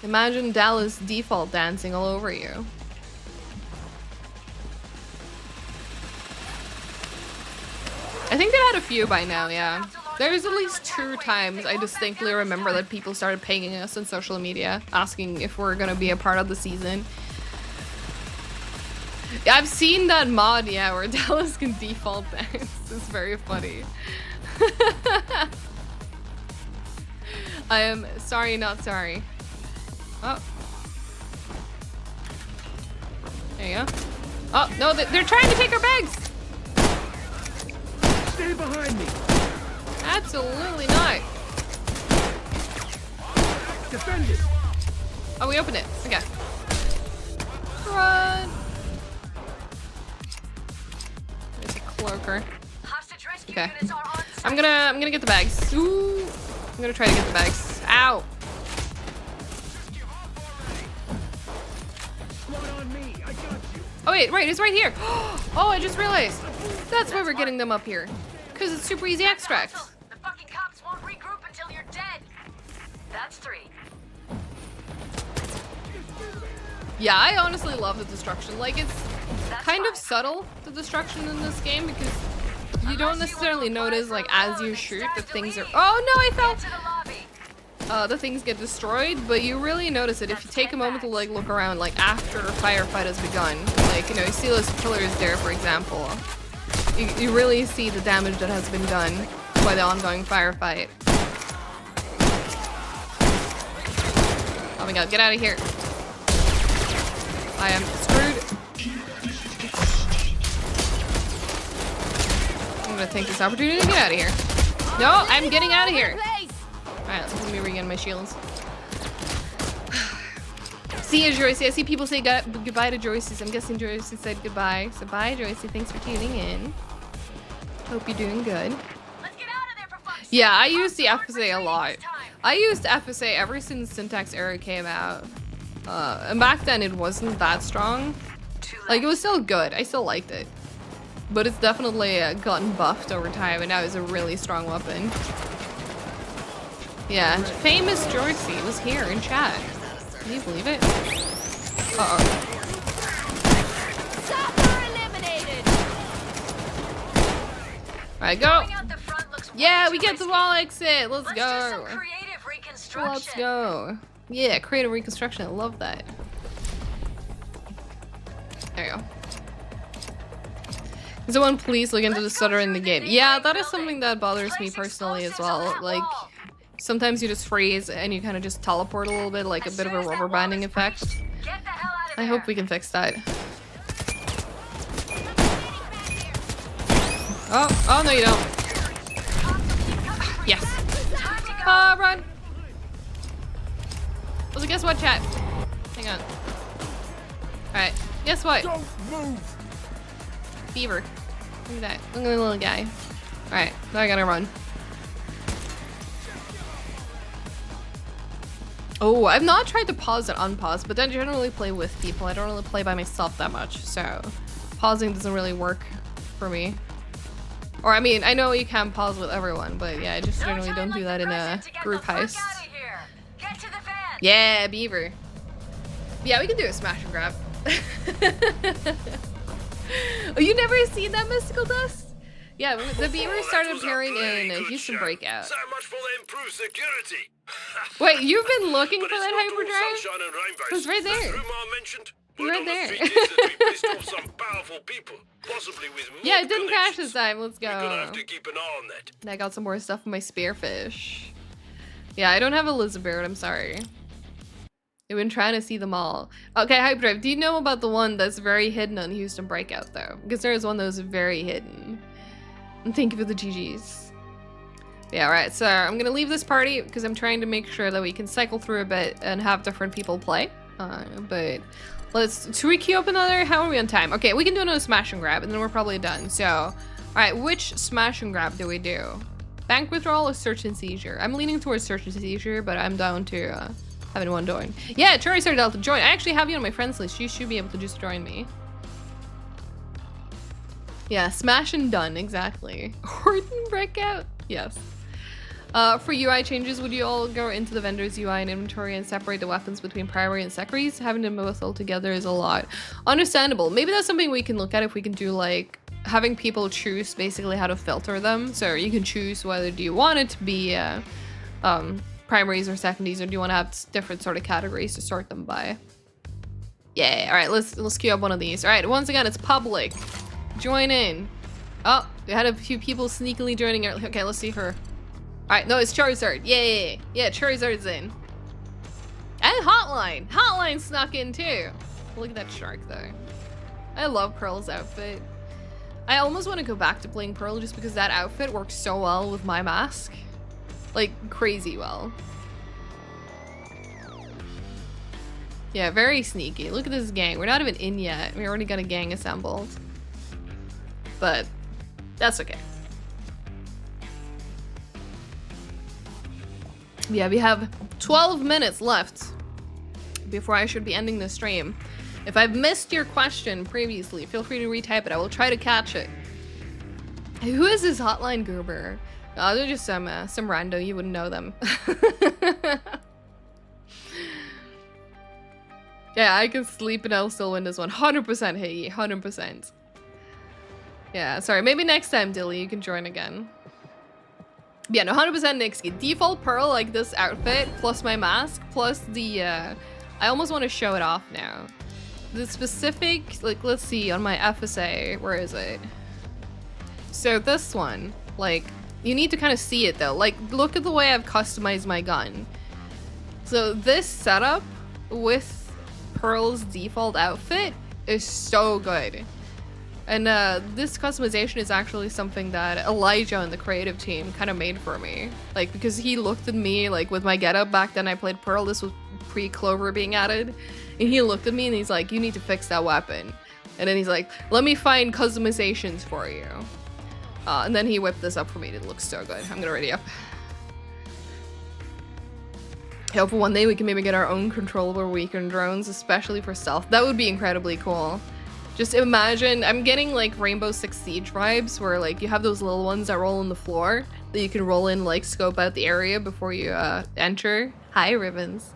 Imagine Dallas default dancing all over you. I think they had a few by now, yeah. There's at least 2 times I distinctly remember that people started pinging us on social media, asking if we're gonna be a part of the season. Yeah, I've seen that mod, yeah, where Dallas can default dance. It's very funny. I am sorry, not sorry. Oh. There you go. Oh, no, they're trying to take our bags! Stay behind me. Absolutely not. Defend it. Oh, we opened it. Okay. Run. There's a cloaker. Okay. I'm gonna get the bags. Ooh. I'm gonna try to get the bags. Ow. Oh wait, it's right here. Oh, I just realized. That's why we're getting them up here. Because it's super easy extract. The fucking cops won't regroup until you're dead. That's 3. Yeah, I honestly love the destruction. Like, it's kind of subtle, the destruction in this game, because you don't necessarily notice, like, as you shoot, that things are— oh no, I fell! The things get destroyed, but you really notice it if you take a moment to, like, look around, like, after a firefight has begun. Like, you know, you see those pillars there, for example. You really see the damage that has been done by the ongoing firefight. Oh my god, get out of here. I am screwed. I'm gonna take this opportunity to get out of here. No, I'm getting out of here. Alright, let me regain my shields. See you, Joycey. I see people say goodbye to Joycey, so I'm guessing Joycey said goodbye. So bye, Joycey. Thanks for tuning in. Hope you're doing good. Yeah, I use the FSA a lot. I used FSA ever since Syntax Error came out. And back then it wasn't that strong. Like, it was still good. I still liked it. But it's definitely gotten buffed over time, and now it's a really strong weapon. Yeah, famous Joycey was here in chat. Can you believe it? Uh-oh. Alright, go! Yeah, we get the wall exit! Let's go! Let's go! Yeah, creative reconstruction, I love that. There you go. Does someone please look into the stutter in the game? Yeah, that is something that bothers me personally as well. Like, sometimes you just freeze and you kind of just teleport a little bit, like a bit of a rubber banding effect. I hope we can fix that. Oh no you don't. Yes. Run. Also, guess what, chat? Hang on. Alright, guess what? Don't move. Beaver. Look at that. Look at the little guy. Alright, now I gotta run. Oh, I've not tried to pause and unpause, but I generally play with people. I don't really play by myself that much, so pausing doesn't really work for me. Or, I mean, I know you can pause with everyone, but yeah, I just generally don't do that in a group heist. Yeah, Beaver. Yeah, we can do a smash and grab. Oh, you never seen that Mystical Dust? Yeah, the Beaver started appearing in a Houston Breakout. So much for the improved security. Wait, you've been looking for that hyperdrive? It was right there. Rumor mentioned. You're right there. The thing is that we pissed off some powerful people, possibly with more Yeah, it didn't crash connections. this time. Let's We're gonna go. have to keep an eye on that. I got some more stuff from my spearfish. Yeah, I don't have Elisabeth. I'm sorry. I've been trying to see them all. Okay, Hyperdrive, do you know about the one that's very hidden on Houston Breakout, though? Because there is one that was very hidden. And thank you for the GGs. Yeah, alright, so I'm gonna leave this party because I'm trying to make sure that we can cycle through a bit and have different people play. But should we queue up another? How are we on time? Okay, we can do another smash and grab and then we're probably done. So, alright, which smash and grab do we do? Bank Withdrawal or Search and Seizure? I'm leaning towards Search and Seizure, but I'm down to having one join. Yeah, Charizard Delta, join. I actually have you on my friends list. You should be able to just join me. Yeah, smash and done, exactly. Horton Breakout? Yes. For UI changes, would you all go into the vendor's UI and inventory and separate the weapons between primary and secondaries? Having them both all together is a lot. Understandable. Maybe that's something we can look at if we can do like having people choose basically how to filter them. So you can choose whether do you want it to be primaries or secondaries, or do you want to have different sort of categories to sort them by? Yeah, all right, let's queue up one of these. All right, once again, it's public. Join in. Oh, we had a few people sneakily joining early. Okay, let's see her. All right, no, it's Charizard. Yay. Yeah, Charizard's in. And Hotline. Hotline snuck in too. Look at that shark though. I love Pearl's outfit. I almost want to go back to playing Pearl just because that outfit works so well with my mask. Like, crazy well. Yeah, very sneaky. Look at this gang. We're not even in yet. We already got a gang assembled. But that's okay. Yeah, we have 12 minutes left before I should be ending the stream. If I've missed your question previously, feel free to retype it. I will try to catch it. Who is this Hotline Goober? Oh, they're just some rando. You wouldn't know them. Yeah, I can sleep and I'll still win this one. 100% hey, 100%. Yeah, sorry. Maybe next time, Dilly, you can join again. Yeah, no, 100% Nixie. Default Pearl, like this outfit, plus my mask, plus the, I almost want to show it off now. The specific, like, let's see, on my FSA, where is it? So this one, like, you need to kind of see it though. Like, look at the way I've customized my gun. So this setup with Pearl's default outfit is so good. And this customization is actually something that Elijah and the creative team kind of made for me. Like, because he looked at me, like, with my getup back then I played Pearl. This was pre-Clover being added. And he looked at me and he's like, you need to fix that weapon. And then he's like, let me find customizations for you. And then he whipped this up for me. It looks so good. I'm gonna ready up. I hope one day we can maybe get our own controllable weakened drones, especially for stealth. That would be incredibly cool. Just imagine, I'm getting like Rainbow Six Siege vibes where like you have those little ones that roll on the floor that you can roll in, like scope out the area before you enter. Hi, Ribbons.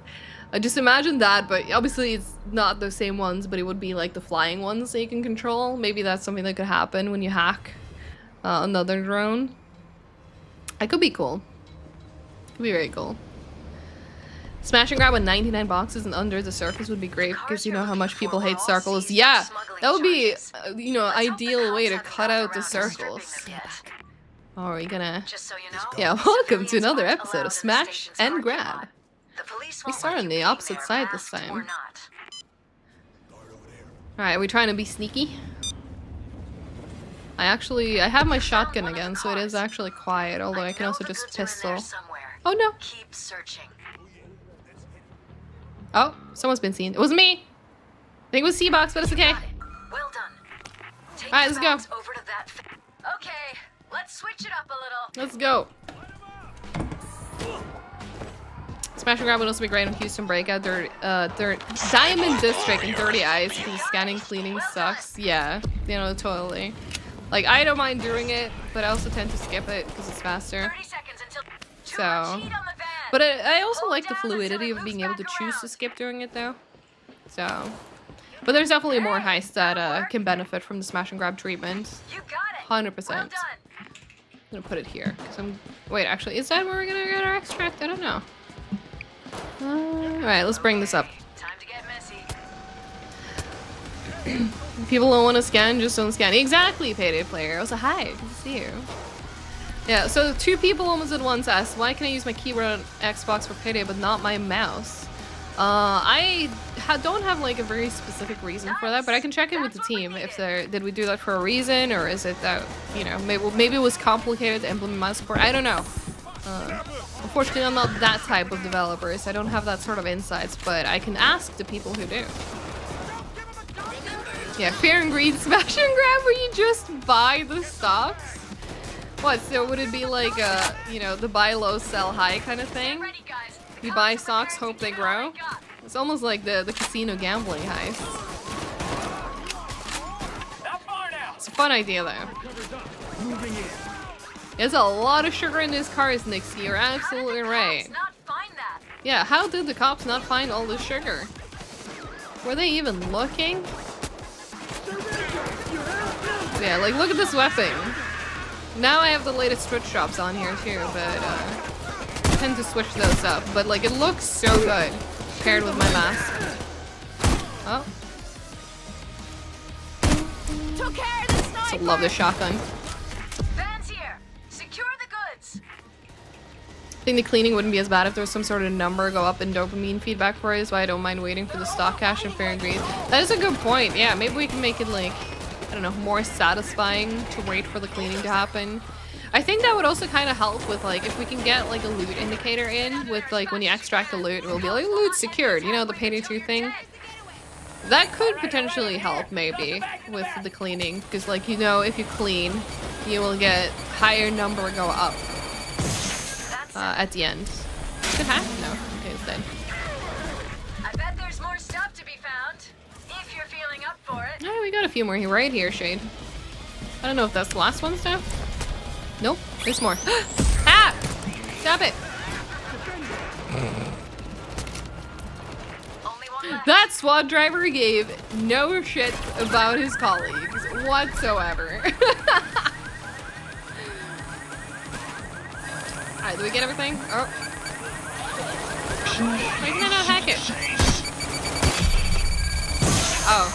Just imagine that, but obviously it's not the same ones, but it would be like the flying ones that you can control. Maybe that's something that could happen when you hack another drone. That could be cool. Could be very cool. Smash and grab with 99 boxes and under the surface would be great because you know how much people hate circles. Yeah, that would be, you know, ideal way to cut out the circles. Oh, are we gonna... Yeah, welcome to another episode of Smash and Grab. We start on the opposite side this time. Alright, are we trying to be sneaky? I have my shotgun again, so it is actually quiet, although I can also just pistol. Oh no! Keep searching. Oh, someone's been seen. It wasn't me! I think it was C-Box, but it's okay. Well done. Alright, let's go. Over to that. Okay, let's switch it up a little. Let's go. Smash and grab would also be great on Houston Breakout. They're Diamond District and Dirty Eyes because scanning cleaning sucks. Yeah, you know, totally. Like, I don't mind doing it, but I also tend to skip it because it's faster. 30 seconds until So, but I also like the fluidity of being able to choose to skip doing it though. So, but there's definitely more heists that can benefit from the smash and grab treatment. You got it. 100%. I'm gonna put it here because wait, actually, is that where we're gonna get our extract? I don't know. All right, let's bring this up. Time to get messy. People don't want to scan, just don't scan. Exactly, Payday Player. Also, hi, good to see you. Yeah, so 2 people almost at once asked, why can I use my keyboard on Xbox for Payday but not my mouse? I don't have like a very specific reason for that, but I can check in with the team if did we do that for a reason, or is it that, you know, maybe it was complicated to implement mouse support. I don't know. Unfortunately, I'm not that type of developer, so I don't have that sort of insights, but I can ask the people who do. Yeah, Fear and Greed Smash and Grab where you just buy the stocks? What, so would it be like you know, the buy low, sell high kind of thing? You buy stocks, hope they grow? It's almost like the casino gambling heist. It's a fun idea though. There's a lot of sugar in these cars, Nixie, you're absolutely right. Yeah, how did the cops not find all this sugar? Were they even looking? Yeah, like look at this weapon. Now I have the latest switch shops on here too, but I tend to switch those up. But like it looks so good paired with my mask. Oh. Took care of the sniper. So love this shotgun. Van's here. Secure the goods. I think the cleaning wouldn't be as bad if there was some sort of number go up in dopamine feedback for it, is why I don't mind waiting for the stock cache and Fair and Greed. That is a good point. Yeah, maybe we can make it like, I don't know, more satisfying to wait for the cleaning to happen. I think that would also kind of help with like, if we can get like a loot indicator in with like when you extract the loot, it will be like loot secured, you know, the Payday 2 thing. That could potentially help maybe with the cleaning, because like, you know, if you clean, you will get higher number go up at the end. Good hack? No. Okay, it's dead. I bet there's more stuff to be found, if you're feeling up for it. Oh, we got a few more here, right here, Shade. I don't know if that's the last one, Steph. Nope, there's more. Ah! Stop it! That SWAT driver gave no shit about his colleagues whatsoever. Alright, do we get everything? Oh. Why can I not hack it? Oh.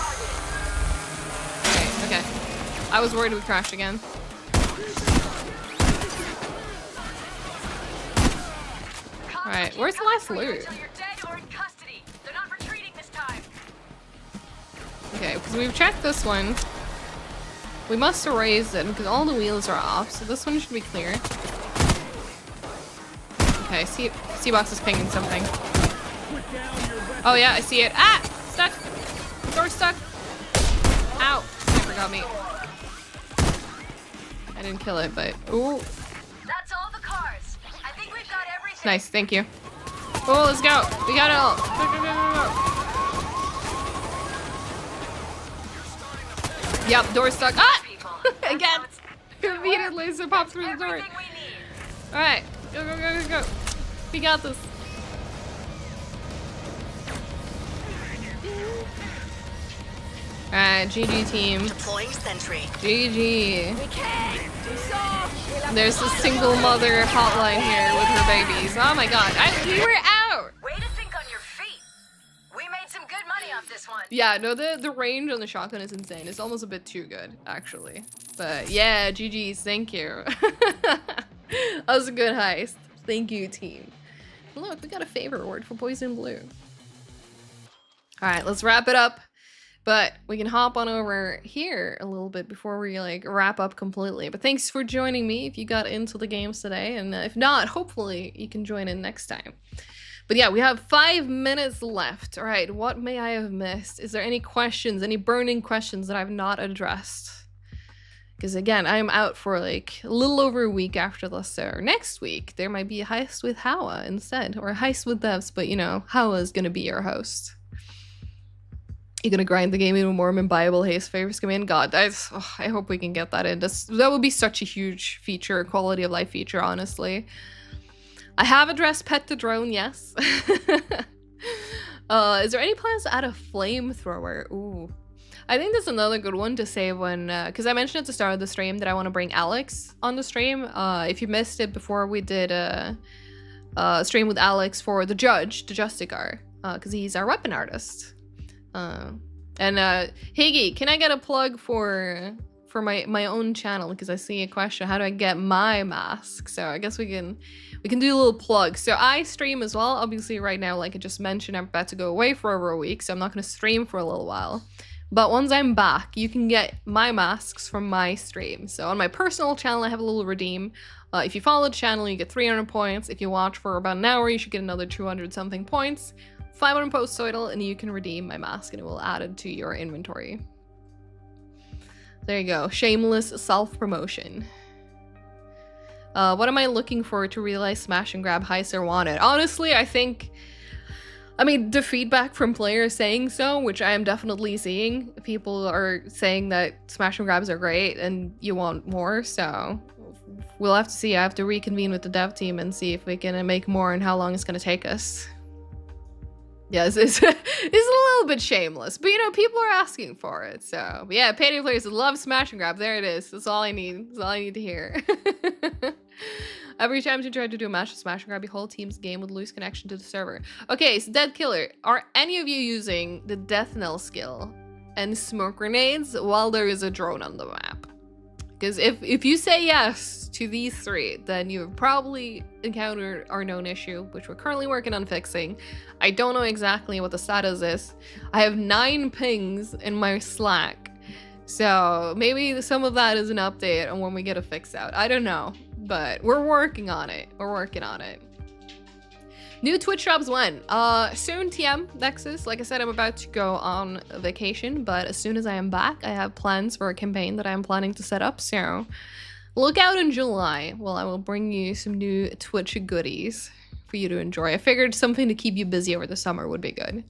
Okay. I was worried we crashed again. Alright, where's the last loot? Okay, because we've checked this one. We must erase it because all the wheels are off, so this one should be clear. Okay, C-Box is pinging something. Oh yeah, I see it. Ah! Stuck! Door stuck! Ow! Sniper got me. I didn't kill it, but... Ooh. That's all the cars. I think we've got everything. Nice, thank you. Oh, let's go! We got it all! Go, go, go, go, go. Yep, door stuck. Ah! Again! Immediately, so pop through the door. Alright, go, go, go, go, go. We got this. Alright, GG team. Deploying sentry. GG. There's a single mother hotline here with her babies. Oh my god, we were out! Way to think on your feet. We made some good money off this one. Yeah, no, the range on the shotgun is insane. It's almost a bit too good, actually. But yeah, GG's, thank you. That was a good heist. Thank you, team. Look, we got a favor award for Poison Blue. Alright, let's wrap it up. But we can hop on over here a little bit before we like wrap up completely. But thanks for joining me if you got into the games today. And if not, hopefully you can join in next time. But yeah, we have 5 minutes left. All right, what may I have missed? Is there any questions, any burning questions that I've not addressed? Because again, I'm out for like a little over a week after this. So next week, there might be a heist with Hawa instead. Or a heist with devs, but you know, Hawa's gonna be your host. You're gonna grind the game even more when Bible haste favors come in. God, I hope we can get that in. That would be such a huge feature, quality of life feature, honestly. I have addressed Pet the Drone, yes. Is there any plans to add a flamethrower? Ooh. I think that's another good one to say when, because I mentioned at the start of the stream that I want to bring Alex on the stream. If you missed it before, we did a stream with Alex for the Justicar, because he's our weapon artist. And Higgy, can I get a plug for my own channel? Because I see a question, how do I get my mask? So I guess we can do a little plug. So I stream as well. Obviously right now, like I just mentioned, I'm about to go away for over a week, so I'm not going to stream for a little while. But once I'm back, you can get my masks from my stream. So on my personal channel, I have a little redeem. If you follow the channel, you get 300 points. If you watch for about an hour, you should get another 200 something points. 500 post total, and you can redeem my mask and it will add it to your inventory. There you go. Shameless self-promotion. What am I looking for to realize smash and grab heists are wanted? Honestly, I mean, the feedback from players saying so, which I am definitely seeing. People are saying that smash and grabs are great and you want more, so we'll have to see. I have to reconvene with the dev team and see if we can make more and how long it's going to take us. Yes, it's a little bit shameless, but you know, people are asking for it. So, but yeah, payday players love smash and grab. There it is. That's all I need. That's all I need to hear. Every time you try to do a match with smash and grab, your whole team's game would lose connection to the server. Okay, so Dead Killer, are any of you using the death knell skill and smoke grenades while there is a drone on the map? Because if you say yes to these three, then you've probably encountered our known issue, which we're currently working on fixing. I don't know exactly what the status is. I have 9 pings in my Slack. So maybe some of that is an update on when we get a fix out. I don't know, but we're working on it. We're working on it. New Twitch drops when? Soon, TM, Nexus. Like I said, I'm about to go on vacation, but as soon as I am back, I have plans for a campaign that I'm planning to set up, so look out in July. Well, I will bring you some new Twitch goodies for you to enjoy. I figured something to keep you busy over the summer would be good.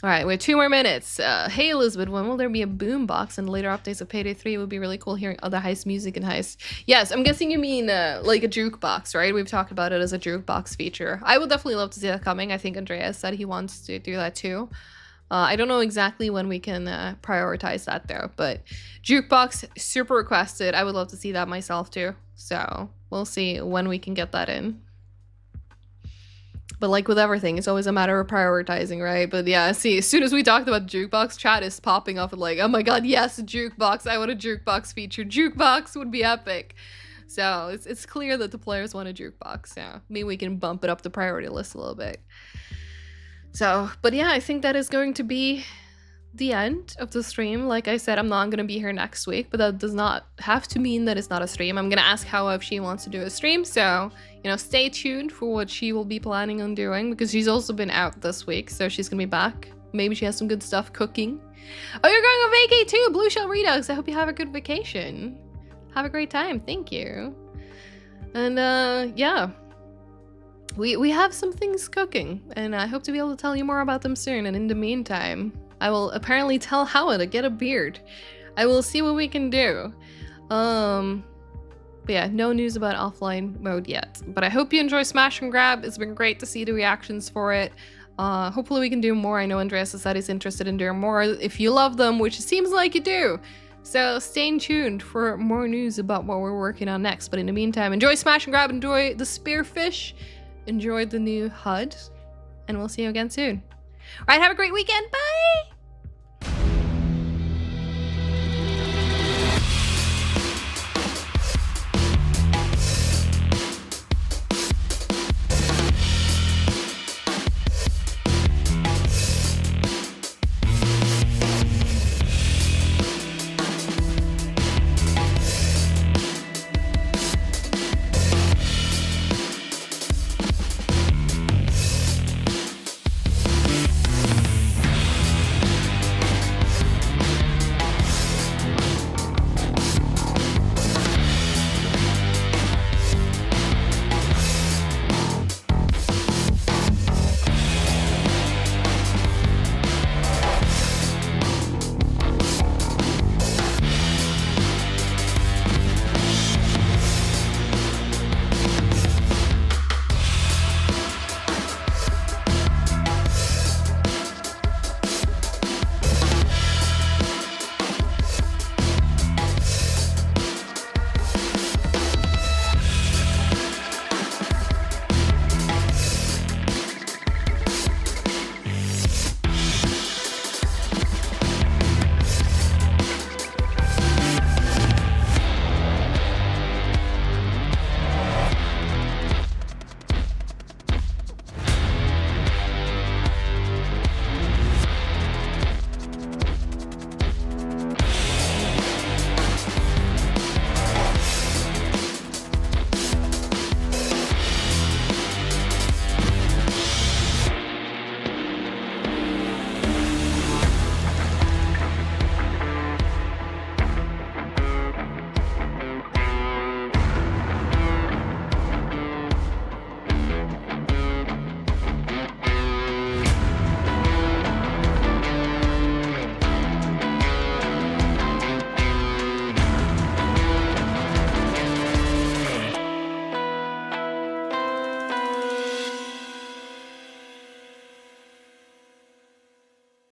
All right, we have 2 more minutes. Hey, Elisabeth, when will there be a boombox and later updates of Payday 3? It would be really cool hearing other Heist music in Heist. Yes, I'm guessing you mean like a jukebox, right? We've talked about it as a jukebox feature. I would definitely love to see that coming. I think Andreas said he wants to do that too. I don't know exactly when we can prioritize that though, but jukebox, super requested. I would love to see that myself too. So we'll see when we can get that in. But like with everything, it's always a matter of prioritizing, right? But yeah, see, as soon as we talked about jukebox, chat is popping up and like, oh my god, yes, jukebox. I want a jukebox feature. Jukebox would be epic. So it's clear that the players want a jukebox. So maybe we can bump it up the priority list a little bit. So, but yeah, I think that is going to be the end of the stream. Like I said, I'm not going to be here next week, but that does not have to mean that it's not a stream. I'm going to ask How if she wants to do a stream, so you know, stay tuned for what she will be planning on doing, because she's also been out this week, so she's gonna be back. Maybe she has some good stuff cooking. Oh, you're going on vacay too, Blue Shell Redux. I hope you have a good vacation. Have a great time. Thank you. And yeah, we have some things cooking, and I hope to be able to tell you more about them soon. And in the meantime, I will apparently tell Howard to get a beard. I will see what we can do. But yeah, no news about offline mode yet. But I hope you enjoy Smash and Grab. It's been great to see the reactions for it. Hopefully we can do more. I know Andreas said he's interested in doing more if you love them, which it seems like you do. So stay tuned for more news about what we're working on next. But in the meantime, enjoy Smash and Grab, enjoy the Spearfish, enjoy the new HUD, and we'll see you again soon. All right, have a great weekend. Bye!